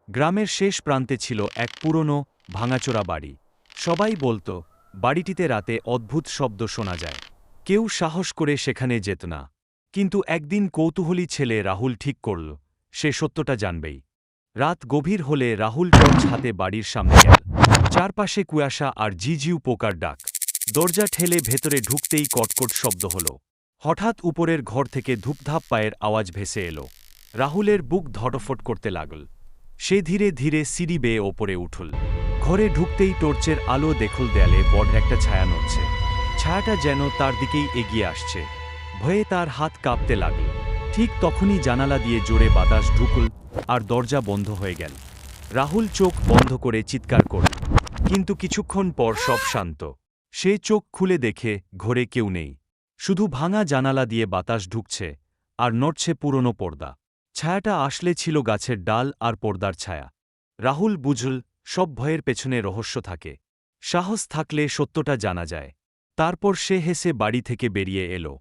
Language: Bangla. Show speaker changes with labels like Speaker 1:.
Speaker 1: গ্রামের শেষ প্রান্তে ছিল এক পুরনো ভাঙাচোরা বাড়ি। সবাই বলতো বাড়িটিতে রাতে অদ্ভুত শব্দ শোনা যায়। কেউ সাহস করে সেখানে যেত না। কিন্তু একদিন কৌতূহলী ছেলে রাহুল ঠিক করল সে সত্যটা জানবেই। রাত গভীর হলে রাহুল টর্চ হাতে বাড়ির সামনে গেল। চারপাশে কুয়াশা আর ঝিঝিউ পোকার ডাক। দরজা ঠেলে ভেতরে ঢুকতেই কটকট শব্দ হল। হঠাৎ উপরের ঘর থেকে ধূপধাপ পায়ের আওয়াজ ভেসে এলো। রাহুলের বুক ধড়ফড় করতে লাগল। সে ধীরে ধীরে সিঁড়ি বেয়ে ওপরে উঠল। ঘরে ঢুকতেই টর্চের আলো দেখল দেয়ালে বড় একটা ছায়া নড়ছে। ছায়াটা যেন তার দিকেই এগিয়ে আসছে। ভয়ে তার হাত কাঁপতে লাগল। ঠিক তখনই জানালা দিয়ে জোরে বাতাস ঢুকল আর দরজা বন্ধ হয়ে গেল। রাহুল চোখ বন্ধ করে চিৎকার করল। কিন্তু কিছুক্ষণ পর সব শান্ত। সে চোখ খুলে দেখে ঘরে কেউ নেই। শুধু ভাঙা জানালা দিয়ে বাতাস ঢুকছে আর নড়ছে পুরনো পর্দা। ছায়াটা আসলে ছিল গাছের ডাল আর পর্দার ছায়া। রাহুল বুঝল সব ভয়ের পেছনে রহস্য থাকে। সাহস থাকলে সত্যটা জানা যায়। তারপর সে হেসে বাড়ি থেকে বেরিয়ে এলো।